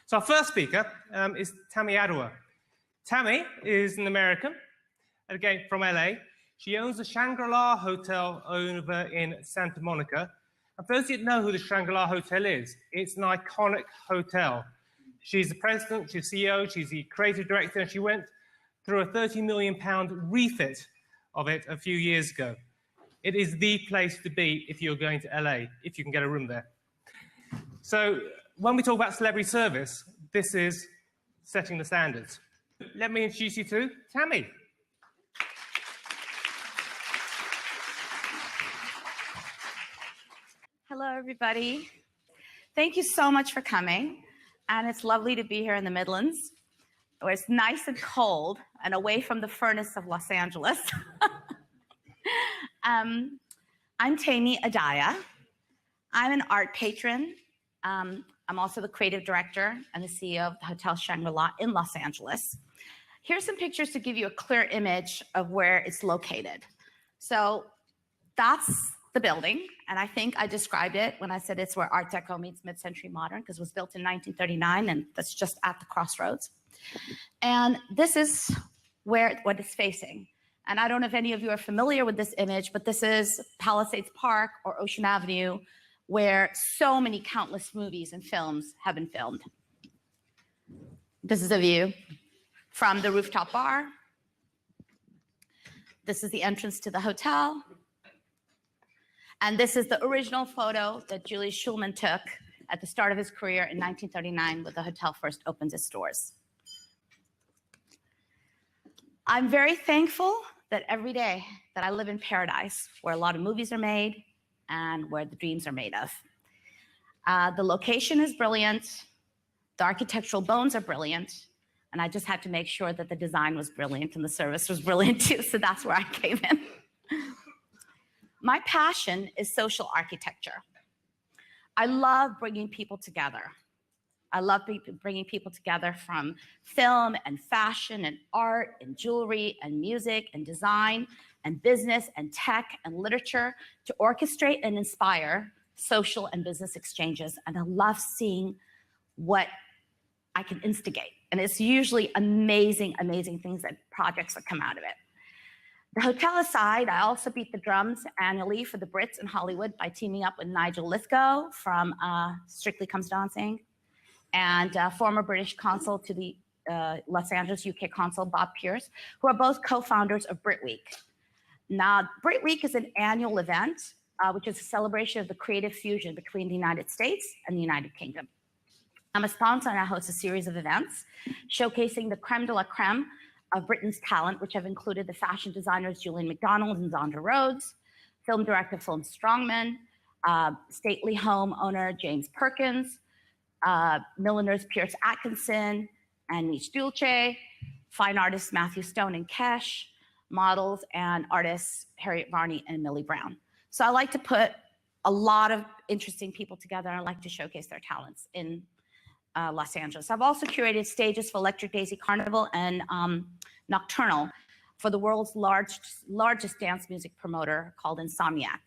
So our first speaker is Tamie Adaya. Tamie is an American, again from LA. She owns the Shangri-La Hotel over in Santa Monica. And for those of you that know who the Shangri-La Hotel is, it's an iconic hotel. She's the president, she's CEO, she's the creative director, and she went through a £30 million refit of it a few years ago. It is the place to be if you're going to LA, if you can get a room there. So when we talk about celebrity service, this is setting the standards. Let me introduce you to Tamie. Hello, everybody. Thank you so much for coming. And it's lovely to be here in the Midlands, where it's nice and cold and away from the furnace of Los Angeles. I'm Tamie Adaya. I'm an art patron. I'm also the creative director and the CEO of the Hotel Shangri-La in Los Angeles. Here's some pictures to give you a clear image of where it's located. So that's the building, and I think I described it when I said it's where Art Deco meets mid-century modern, because it was built in 1939, and that's just at the crossroads. And this is what it's facing. And I don't know if any of you are familiar with this image, but this is Palisades Park or Ocean Avenue, where so many countless movies and films have been filmed. This is a view from the rooftop bar. This is the entrance to the hotel. And this is the original photo that Julius Schulman took at the start of his career in 1939 when the hotel first opened its doors. I'm very thankful that every day that I live in paradise, where a lot of movies are made and where the dreams are made of. The location is brilliant. The architectural bones are brilliant. And I just had to make sure that the design was brilliant and the service was brilliant too. So that's where I came in. My passion is social architecture. I love bringing people together. I love bringing people together from film and fashion and art and jewelry and music and design and business and tech and literature to orchestrate and inspire social and business exchanges. And I love seeing what I can instigate. And it's usually amazing, amazing things, that projects that come out of it. The hotel aside, I also beat the drums annually for the Brits in Hollywood by teaming up with Nigel Lithgow from Strictly Comes Dancing, and former British consul to the Los Angeles UK consul, Bob Pierce, who are both co-founders of Brit Week. Now, Brit Week is an annual event, which is a celebration of the creative fusion between the United States and the United Kingdom. I'm a sponsor and I host a series of events showcasing the creme de la creme of Britain's talent, which have included the fashion designers Julian McDonald and Zondra Rhodes, film director Phil Strongman, stately home owner James Perkins, milliners Pierce Atkinson and Niche Dulce, fine artists Matthew Stone and Kesh, models and artists Harriet Varney and Millie Brown. So I like to put a lot of interesting people together, and I like to showcase their talents in Los Angeles. I've also curated stages for Electric Daisy Carnival and Nocturnal for the world's largest dance music promoter called Insomniac,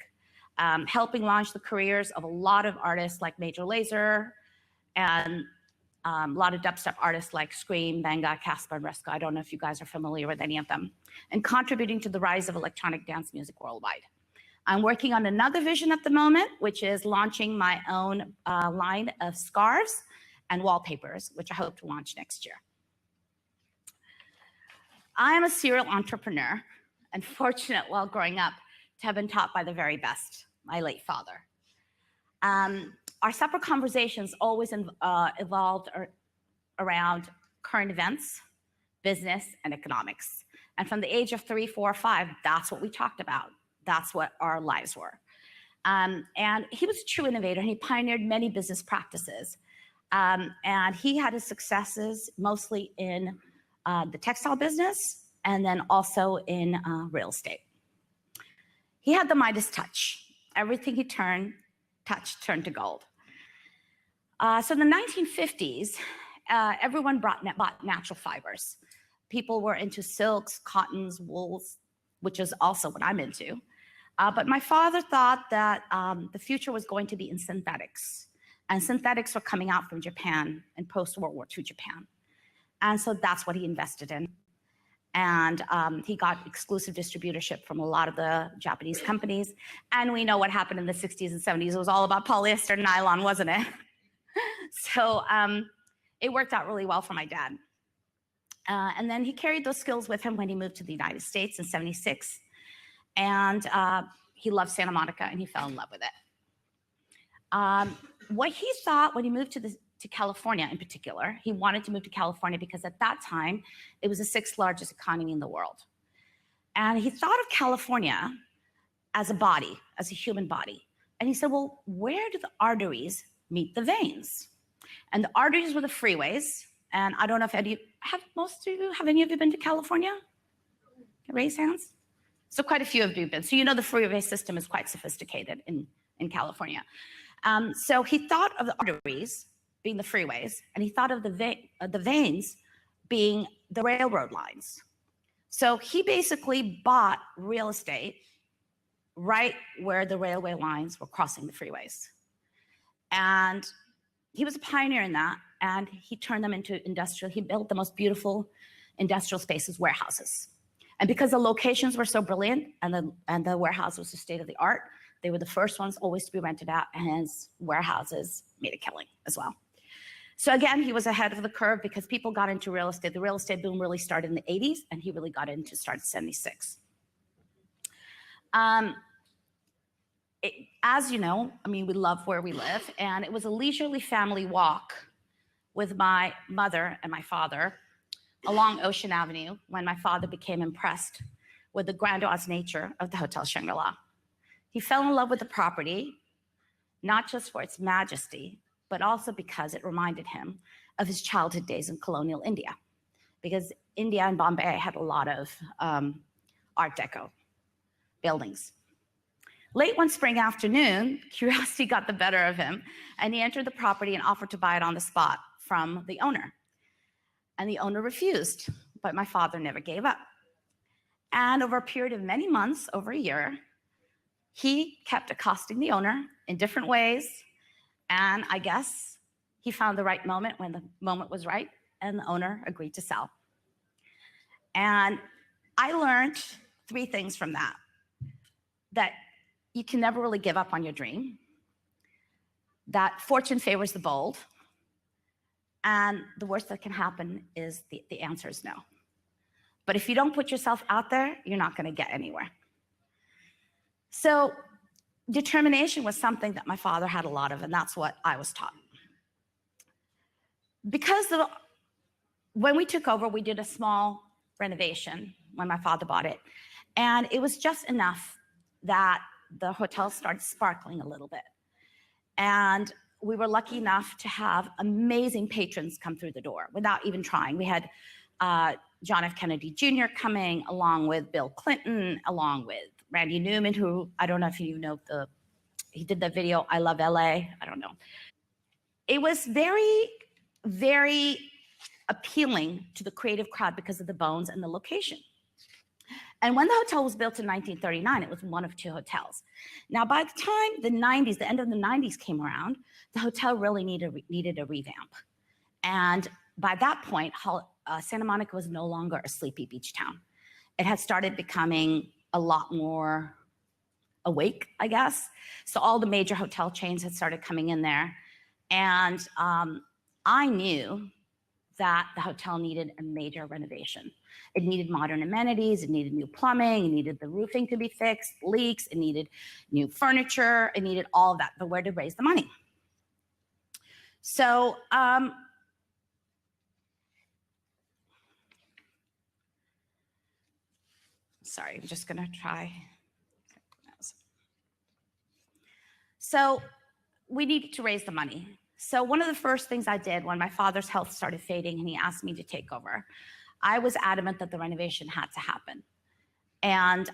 helping launch the careers of a lot of artists like Major Lazer and a lot of dubstep artists like Scream, Banga, Casper, and Resco. I don't know if you guys are familiar with any of them, and contributing to the rise of electronic dance music worldwide. I'm working on another vision at the moment, which is launching my own line of scarves and wallpapers, which I hope to launch next year. I am a serial entrepreneur and fortunate while growing up to have been taught by the very best, my late father. Our separate conversations always evolved around current events, business, and economics. And from the age of 3, 4, 5, that's what we talked about. That's what our lives were. And he was a true innovator, and he pioneered many business practices. And he had his successes mostly in the textile business and then also in real estate. He had the Midas touch. Everything he touched turned to gold. So in the 1950s, everyone bought natural fibers. People were into silks, cottons, wools, which is also what I'm into. But my father thought that the future was going to be in synthetics, And synthetics were coming out from Japan in post-World War II Japan. And so that's what he invested in. And he got exclusive distributorship from a lot of the Japanese companies. And we know what happened in the 60s and 70s. It was all about polyester and nylon, wasn't it? So it worked out really well for my dad. And then he carried those skills with him when he moved to the United States in '76. And he loved Santa Monica, and he fell in love with it. What he thought when he moved to California in particular, he wanted to move to California because at that time, it was the 6th largest economy in the world. And he thought of California as a body, as a human body. And he said, well, where do the arteries meet the veins? And the arteries were the freeways. And I don't know if any of you been to California? Raise hands. So quite a few of you have been. So you know the freeway system is quite sophisticated in California. So he thought of the arteries being the freeways, and he thought of the veins being the railroad lines. So he basically bought real estate right where the railway lines were crossing the freeways. And he was a pioneer in that, and he turned them into industrial. He built the most beautiful industrial spaces, warehouses. And because the locations were so brilliant and the warehouse was the state of the art, they were the first ones always to be rented out, and his warehouses made a killing as well. So again, he was ahead of the curve because people got into real estate. The real estate boom really started in the 80s, and he really got into start in '76. As you know, I mean, we love where we live, and it was a leisurely family walk with my mother and my father along Ocean Avenue when my father became impressed with the grandiose nature of the Hotel Shangri-La. He fell in love with the property, not just for its majesty, but also because it reminded him of his childhood days in colonial India, because India and Bombay had a lot of Art Deco buildings. Late one spring afternoon, curiosity got the better of him, and he entered the property and offered to buy it on the spot from the owner. And the owner refused, but my father never gave up. And over a period of many months, over a year, he kept accosting the owner in different ways. And I guess he found the right moment when the moment was right, and the owner agreed to sell. And I learned 3 things from that. That you can never really give up on your dream, that fortune favors the bold, and the worst that can happen is the answer is no. But if you don't put yourself out there, you're not going to get anywhere. So determination was something that my father had a lot of, and that's what I was taught. Because when we took over, we did a small renovation when my father bought it, and it was just enough that the hotel started sparkling a little bit. And we were lucky enough to have amazing patrons come through the door without even trying. We had John F. Kennedy Jr. coming, along with Bill Clinton, along with Randy Newman, who I don't know if you know, he did the video, I Love LA, I don't know. It was very, very appealing to the creative crowd because of the bones and the location. And when the hotel was built in 1939, it was one of 2 hotels. Now, by the time the 90s, the end of the 90s came around, the hotel really needed a revamp. And by that point, Santa Monica was no longer a sleepy beach town. It had started becoming a lot more awake, I guess. So all the major hotel chains had started coming in there. And I knew that the hotel needed a major renovation. It needed modern amenities, it needed new plumbing, it needed the roofing to be fixed, leaks, it needed new furniture, it needed all of that, but where to raise the money? So, sorry, I'm just gonna try. So we needed to raise the money. So one of the first things I did when my father's health started fading and he asked me to take over, I was adamant that the renovation had to happen. And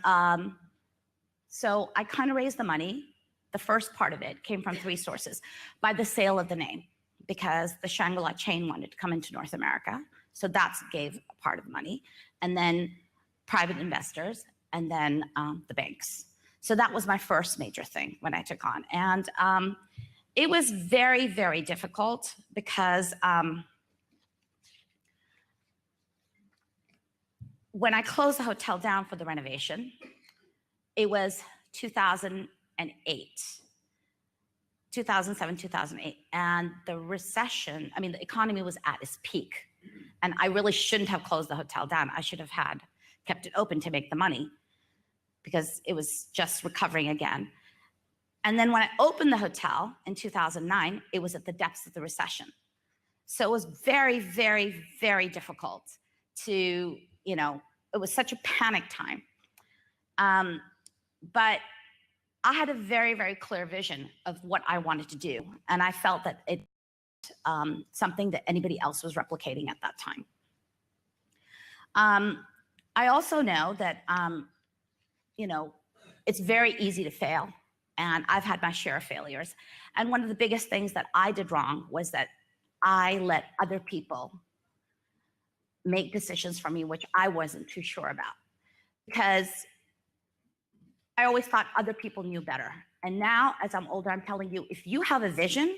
so I kind of raised the money. The first part of it came from 3 sources. By the sale of the name, because the Shangri-La chain wanted to come into North America. So that gave a part of the money. And then private investors, and then the banks. So that was my first major thing when I took on. And It was very, very difficult because when I closed the hotel down for the renovation, it was 2008, 2007, 2008. And the recession, I mean, the economy was at its peak. And I really shouldn't have closed the hotel down. I should have kept it open to make the money because it was just recovering again. And then when I opened the hotel in 2009, it was at the depths of the recession. So it was very, very, very difficult to, it was such a panic time. But I had a very, very clear vision of what I wanted to do. And I felt that it something that anybody else was replicating at that time. I also know that, it's very easy to fail. And I've had my share of failures. And one of the biggest things that I did wrong was that I let other people make decisions for me, which I wasn't too sure about. Because I always thought other people knew better. And now, as I'm older, I'm telling you, if you have a vision,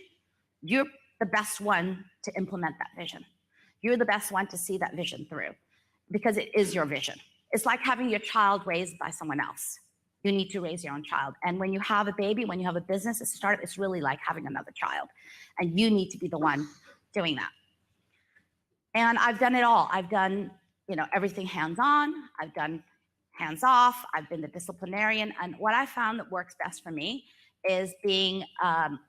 you're the best one to implement that vision. You're the best one to see that vision through because it is your vision. It's like having your child raised by someone else. You need to raise your own child. And when you have a baby, when you have a business, a startup, it's really like having another child. And you need to be the one doing that. And I've done it all. I've done, everything hands-on. I've done hands-off. I've been the disciplinarian. And what I found that works best for me is being the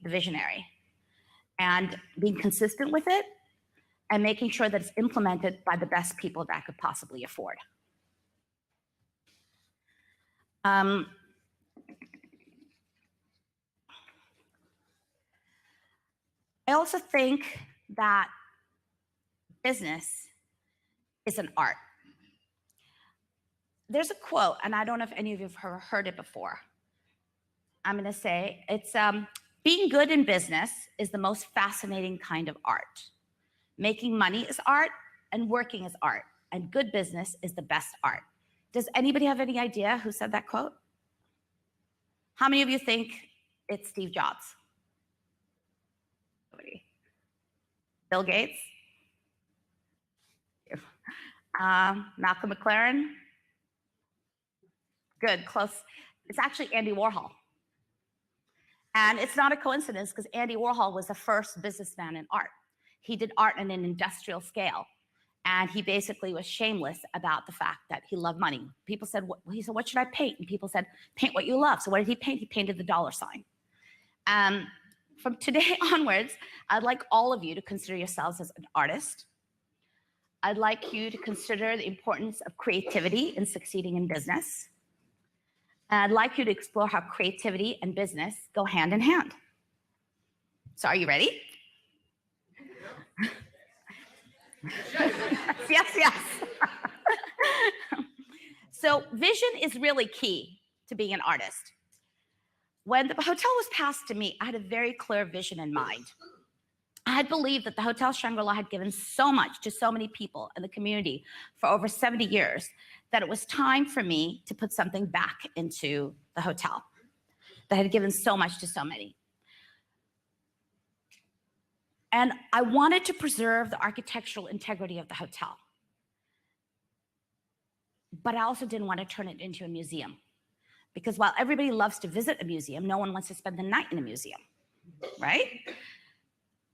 visionary and being consistent with it and making sure that it's implemented by the best people that I could possibly afford. I also think that business is an art. There's a quote, and I don't know if any of you have heard it before. I'm going to say it's being good in business is the most fascinating kind of art. Making money is art, and working is art, and good business is the best art. Does anybody have any idea who said that quote? How many of you think it's Steve Jobs? Nobody. Bill Gates? Malcolm McLaren? Good, close. It's actually Andy Warhol. And it's not a coincidence because Andy Warhol was the first businessman in art. He did art on an industrial scale. And he basically was shameless about the fact that he loved money. People said, what should I paint? And people said, paint what you love. So what did he paint? He painted the dollar sign. From today onwards, I'd like all of you to consider yourselves as an artist. I'd like you to consider the importance of creativity in succeeding in business. And I'd like you to explore how creativity and business go hand in hand. So are you ready? Yes. So vision is really key to being an artist. When the hotel was passed to me, I had a very clear vision in mind. I had believed that the Hotel Shangri-La had given so much to so many people in the community for over 70 years that it was time for me to put something back into the hotel that had given so much to so many. And I wanted to preserve the architectural integrity of the hotel. But I also didn't want to turn it into a museum. Because while everybody loves to visit a museum, no one wants to spend the night in a museum, right?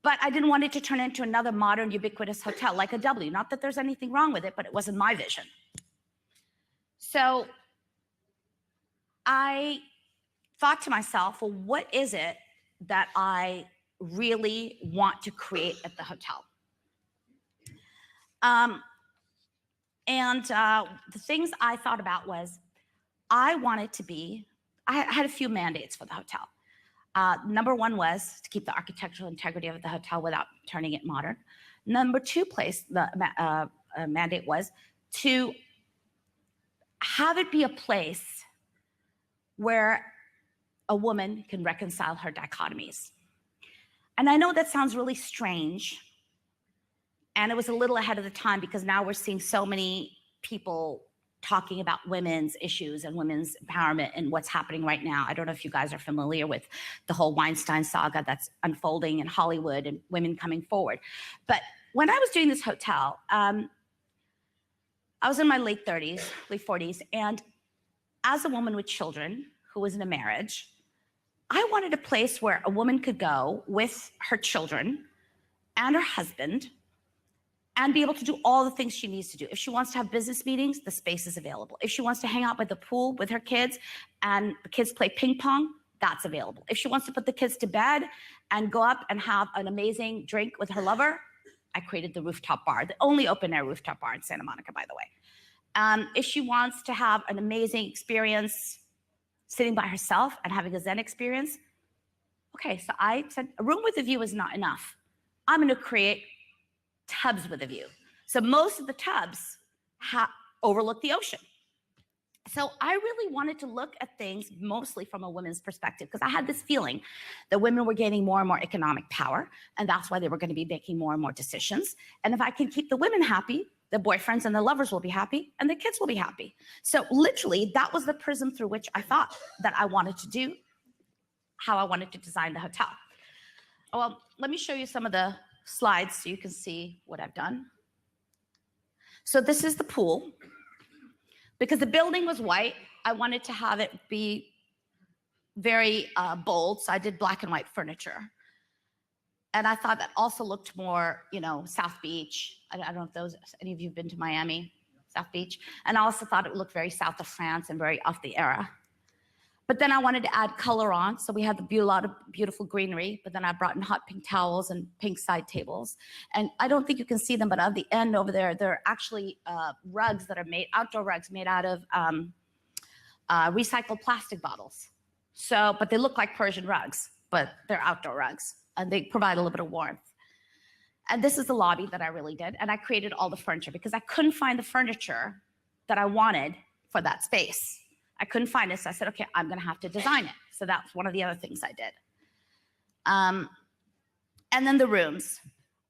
But I didn't want it to turn into another modern, ubiquitous hotel like a W. Not that there's anything wrong with it, but it wasn't my vision. So I thought to myself, well, what is it that I really want to create at the hotel? The things I thought about was I wanted to be, I had a few mandates for the hotel. Number one was to keep the architectural integrity of the hotel without turning it modern. Number two mandate was to have it be a place where a woman can reconcile her dichotomies. And I know that sounds really strange, and it was a little ahead of the time because now we're seeing so many people talking about women's issues and women's empowerment and what's happening right now. I don't know if you guys are familiar with the whole Weinstein saga that's unfolding in Hollywood and women coming forward. But when I was doing this hotel, I was in my late 30s, late 40s, and as a woman with children who was in a marriage, I wanted a place where a woman could go with her children and her husband and be able to do all the things she needs to do. If she wants to have business meetings, the space is available. If she wants to hang out by the pool with her kids and the kids play ping pong, that's available. If she wants to put the kids to bed and go up and have an amazing drink with her lover, I created the rooftop bar, the only open air rooftop bar in Santa Monica, by the way. If she wants to have an amazing experience sitting by herself and having a Zen experience, okay, so I said a room with a view is not enough. I'm gonna create tubs with a view. So most of the tubs overlook the ocean. So I really wanted to look at things mostly from a women's perspective, because I had this feeling that women were gaining more and more economic power, and that's why they were going to be making more and more decisions. And if I can keep the women happy, the boyfriends and the lovers will be happy, and the kids will be happy. So literally, that was the prism through which I thought that I wanted to do, how I wanted to design the hotel. Well, let me show you some of the slides so you can see what I've done. So this is the pool. Because the building was white, I wanted to have it be very bold, so I did black and white furniture. And I thought that also looked more, South Beach. I don't know if any of you have been to Miami, South Beach. And I also thought it looked very south of France and very off the era. But then I wanted to add color on, so we had a lot of beautiful greenery, but then I brought in hot pink towels and pink side tables. And I don't think you can see them, but at the end over there, there are actually rugs that are outdoor rugs made out of recycled plastic bottles. So, but they look like Persian rugs, but they're outdoor rugs, and they provide a little bit of warmth. And this is the lobby that I really did, and I created all the furniture because I couldn't find the furniture that I wanted for that space. I couldn't find it, so I said, okay, I'm gonna have to design it. So that's one of the other things I did. And then the rooms.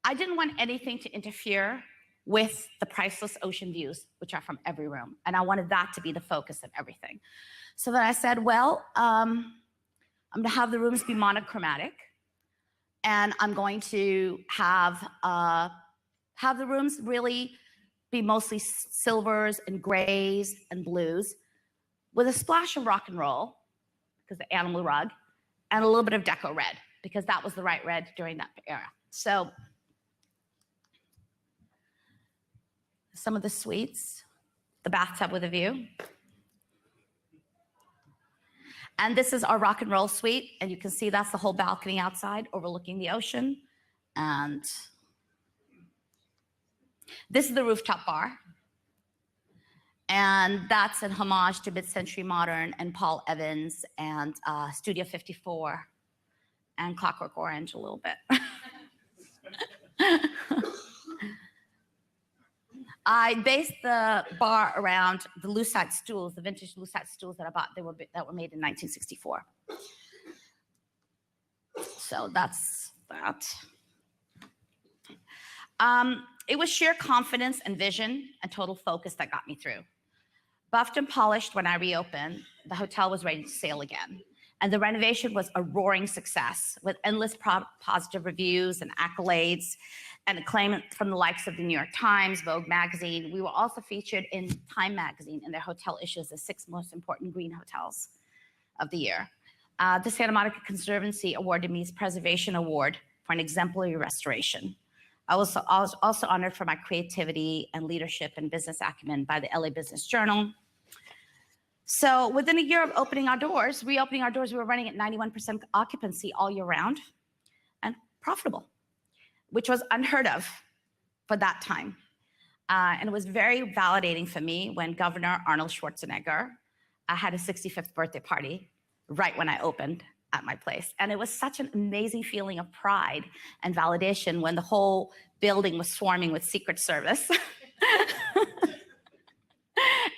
I didn't want anything to interfere with the priceless ocean views, which are from every room. And I wanted that to be the focus of everything. So then I said, well, I'm gonna have the rooms be monochromatic, and I'm going to have the rooms really be mostly silvers and grays and blues, with a splash of rock and roll, because the animal rug, and a little bit of deco red, because that was the right red during that era. So some of the suites, the bathtub with a view. And this is our rock and roll suite, and you can see that's the whole balcony outside overlooking the ocean. And this is the rooftop bar. And that's an homage to mid-century modern and Paul Evans and Studio 54 and Clockwork Orange a little bit. I based the bar around the Lucite stools, the vintage Lucite stools that I bought. That were made in 1964. So that's that. It was sheer confidence and vision and total focus that got me through. Buffed and polished when I reopened, the hotel was ready to sail again. And the renovation was a roaring success with endless positive reviews and accolades and acclaim from the likes of the New York Times, Vogue magazine. We were also featured in Time magazine in their hotel issues, the 6 most important green hotels of the year. The Santa Monica Conservancy awarded me its Preservation Award for an exemplary restoration. I was also honored for my creativity and leadership and business acumen by the LA Business Journal. So within a year of reopening our doors, we were running at 91% occupancy all year round and profitable, which was unheard of for that time. And it was very validating for me when Governor Arnold Schwarzenegger had a 65th birthday party right when I opened at my place. And it was such an amazing feeling of pride and validation when the whole building was swarming with Secret Service.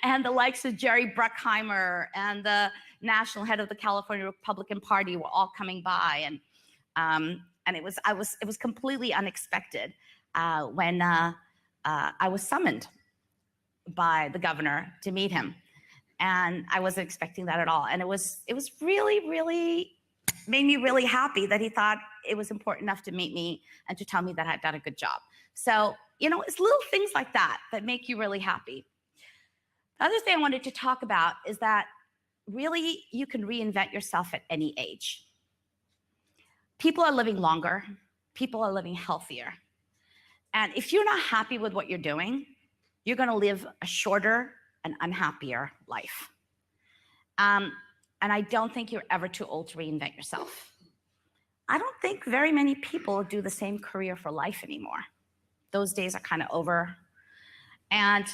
And the likes of Jerry Bruckheimer and the national head of the California Republican Party were all coming by. And it was completely unexpected when I was summoned by the governor to meet him. And I wasn't expecting that at all. And it was really, really made me really happy that he thought it was important enough to meet me and to tell me that I'd done a good job. So, it's little things like that that make you really happy. The other thing I wanted to talk about is that really you can reinvent yourself at any age. People are living longer. People are living healthier. And if you're not happy with what you're doing, you're going to live a shorter and unhappier life. And I don't think you're ever too old to reinvent yourself. I don't think very many people do the same career for life anymore. Those days are kind of over. And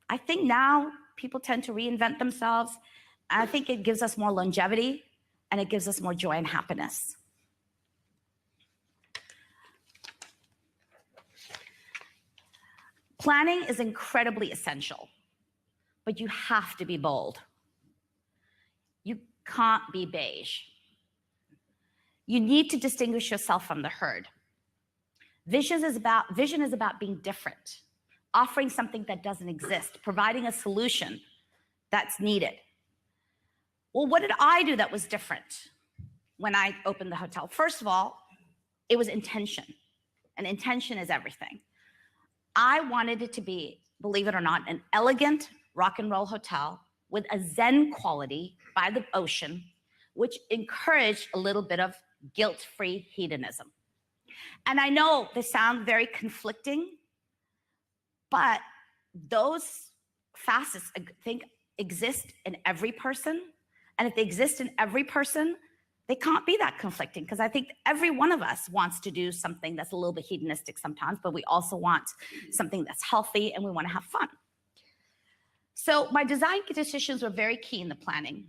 I think now people tend to reinvent themselves. I think it gives us more longevity and it gives us more joy and happiness. Planning is incredibly essential, but you have to be bold. You can't be beige. You need to distinguish yourself from the herd. Vision is about being different, offering something that doesn't exist, providing a solution that's needed. Well, what did I do that was different when I opened the hotel? First of all, it was intention, and intention is everything. I wanted it to be, believe it or not, an elegant rock and roll hotel with a Zen quality by the ocean, which encouraged a little bit of guilt-free hedonism. And I know they sound very conflicting, but those facets, I think, exist in every person. And if they exist in every person, they can't be that conflicting, because I think every one of us wants to do something that's a little bit hedonistic sometimes, but we also want something that's healthy and we want to have fun. So my design decisions were very key in the planning.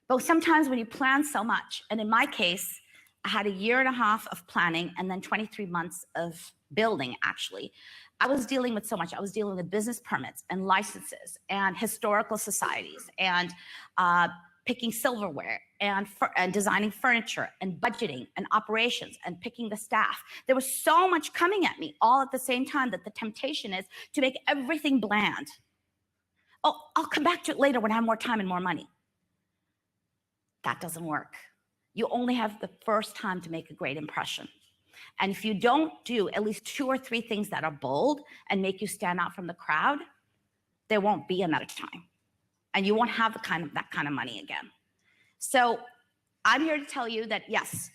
But sometimes when you plan so much, and in my case, I had 1.5 years of planning and then 23 months of building, actually. I was dealing with so much. I was dealing with business permits and licenses and historical societies and picking silverware and designing furniture and budgeting and operations and picking the staff. There was so much coming at me all at the same time that the temptation is to make everything bland. Oh, I'll come back to it later when I have more time and more money. That doesn't work. You only have the first time to make a great impression. And if you don't do at least 2 or 3 things that are bold and make you stand out from the crowd, there won't be another time. And you won't have that kind of money again. So I'm here to tell you that, yes,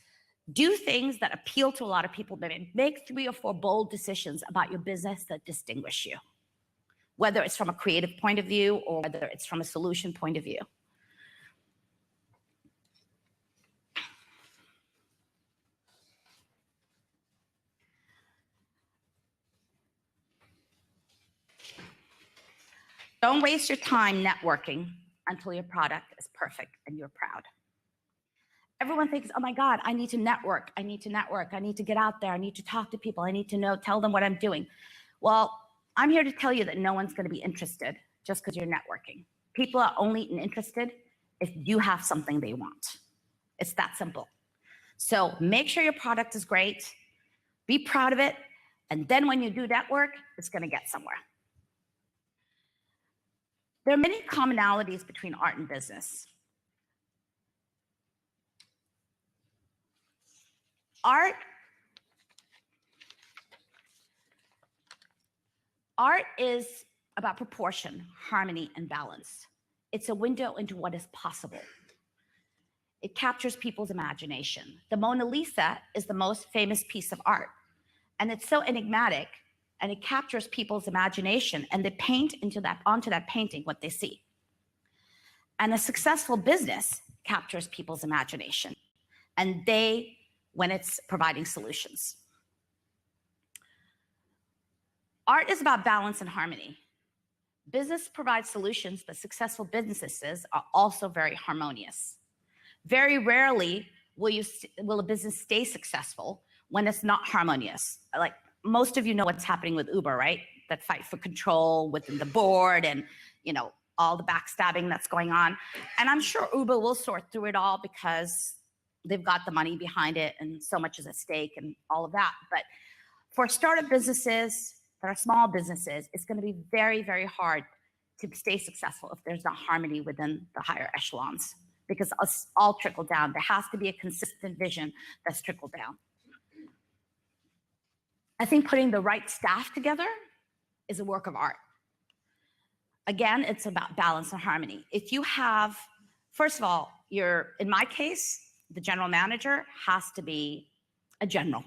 do things that appeal to a lot of people, but make 3 or 4 bold decisions about your business that distinguish you, whether it's from a creative point of view or whether it's from a solution point of view. Don't waste your time networking until your product is perfect and you're proud. Everyone thinks, oh my God, I need to network. I need to network. I need to get out there. I need to talk to people. I need to tell them what I'm doing. Well, I'm here to tell you that no one's going to be interested just because you're networking. People are only interested if you have something they want. It's that simple. So make sure your product is great, be proud of it, and then when you do network, it's going to get somewhere. There are many commonalities between art and business. Art is about proportion, harmony, and balance. It's a window into what is possible. It captures people's imagination. The Mona Lisa is the most famous piece of art, and it's so enigmatic, and it captures people's imagination, and they paint onto that painting what they see. And a successful business captures people's imagination, and when it's providing solutions. Art is about balance and harmony. Business provides solutions, but successful businesses are also very harmonious. Very rarely will a business stay successful when it's not harmonious. Like, most of you know what's happening with Uber, right? That fight for control within the board and, all the backstabbing that's going on. And I'm sure Uber will sort through it all because they've got the money behind it and so much is at stake and all of that. But for startup businesses that that are small businesses, it's going to be very, very hard to stay successful if there's not harmony within the higher echelons, because us all trickle down. There has to be a consistent vision that's trickled down. I think putting the right staff together is a work of art. Again, it's about balance and harmony. If you have, first of all, in my case, the general manager has to be a general.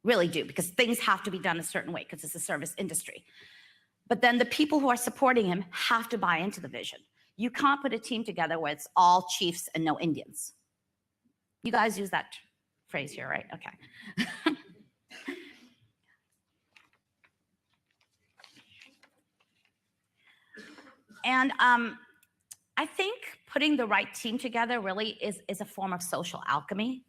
Really do, because things have to be done a certain way because it's a service industry. But then the people who are supporting him have to buy into the vision. You can't put a team together where it's all chiefs and no Indians. You guys use that phrase here, right? Okay. And I think putting the right team together really is a form of social alchemy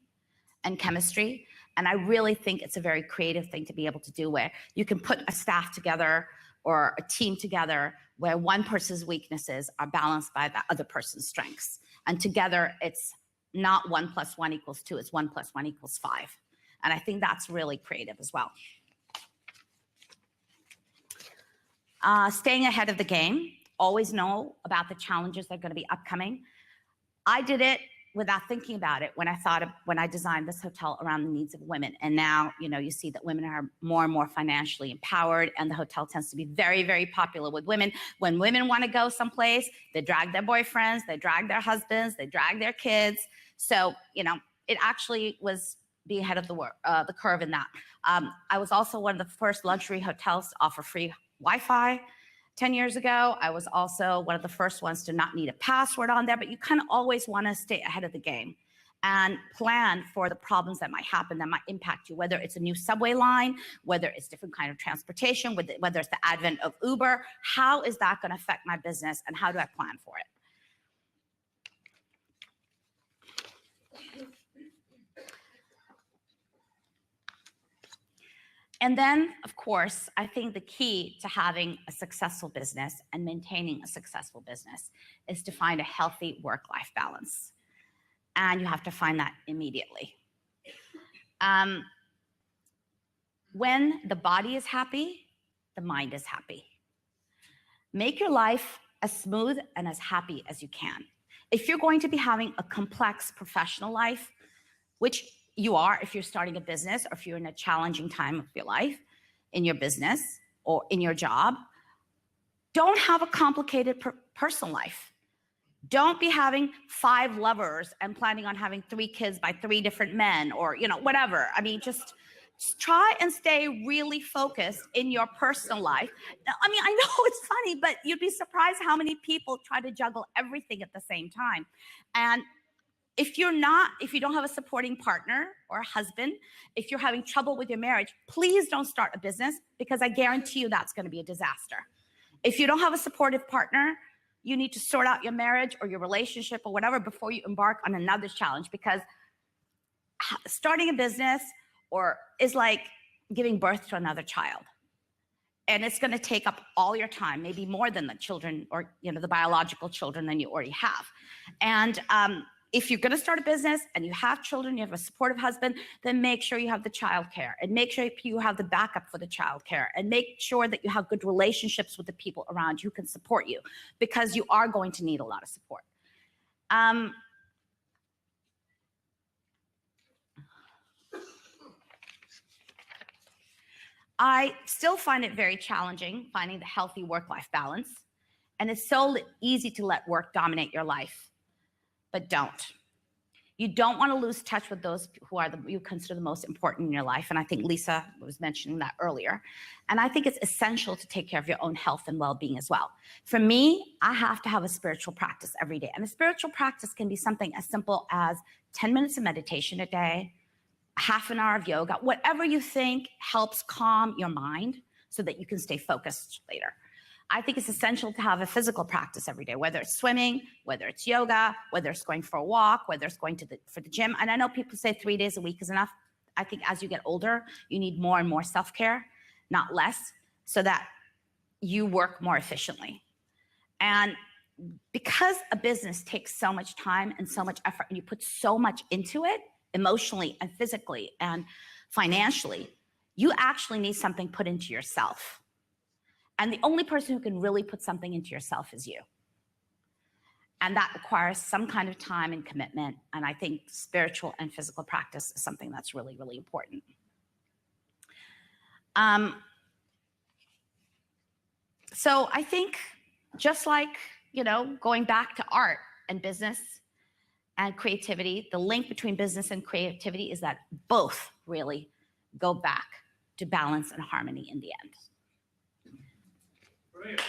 and chemistry. And I really think it's a very creative thing to be able to do, where you can put a staff together or a team together where one person's weaknesses are balanced by the other person's strengths. And together, it's not 1 + 1 = 2, it's 1 + 1 = 5. And I think that's really creative as well. Staying ahead of the game, always know about the challenges that are going to be upcoming. I did it without thinking about it when I designed this hotel around the needs of women. And now, you see that women are more and more financially empowered, and the hotel tends to be very, very popular with women. When women want to go someplace, they drag their boyfriends, they drag their husbands, they drag their kids. So, it actually was be ahead of the curve in that. I was also one of the first luxury hotels to offer free Wi-Fi 10 years ago. I was also one of the first ones to not need a password on there, but you kind of always want to stay ahead of the game and plan for the problems that might happen that might impact you, whether it's a new subway line, whether it's different kind of transportation, whether it's the advent of Uber. How is that going to affect my business, and how do I plan for it? And then, of course, I think the key to having a successful business and maintaining a successful business is to find a healthy work-life balance. And you have to find that immediately. When the body is happy, the mind is happy. Make your life as smooth and as happy as you can. If you're going to be having a complex professional life, which you are if you're starting a business, or if you're in a challenging time of your life in your business or in your job, don't have a complicated personal life. Don't be having 5 lovers and planning on having 3 kids by 3 different men, or whatever. I mean, just try and stay really focused in your personal life. I mean, I know it's funny, but you'd be surprised how many people try to juggle everything at the same time. And if you don't have a supporting partner or a husband, if you're having trouble with your marriage, please don't start a business, because I guarantee you that's going to be a disaster. If you don't have a supportive partner, you need to sort out your marriage or your relationship or whatever before you embark on another challenge, because starting a business is like giving birth to another child. And it's going to take up all your time, maybe more than the children or the biological children than you already have. And if you're going to start a business and you have children, you have a supportive husband, then make sure you have the childcare, and make sure you have the backup for the childcare, and make sure that you have good relationships with the people around you who can support you, because you are going to need a lot of support. I still find it very challenging finding the healthy work-life balance, and it's so easy to let work dominate your life. But don't. You don't want to lose touch with those who you consider the most important in your life. And I think Lisa was mentioning that earlier. And I think it's essential to take care of your own health and well-being as well. For me, I have to have a spiritual practice every day. And a spiritual practice can be something as simple as 10 minutes of meditation a day, half an hour of yoga, whatever you think helps calm your mind so that you can stay focused later. I think it's essential to have a physical practice every day, whether it's swimming, whether it's yoga, whether it's going for a walk, whether it's going for the gym. And I know people say 3 days a week is enough. I think as you get older, you need more and more self-care, not less, so that you work more efficiently. And because a business takes so much time and so much effort, and you put so much into it, emotionally and physically and financially, you actually need something put into yourself. And the only person who can really put something into yourself is you. And that requires some kind of time and commitment. And I think spiritual and physical practice is something that's really, really important. So I think just like, going back to art and business and creativity, the link between business and creativity is that both really go back to balance and harmony in the end. Brilliant.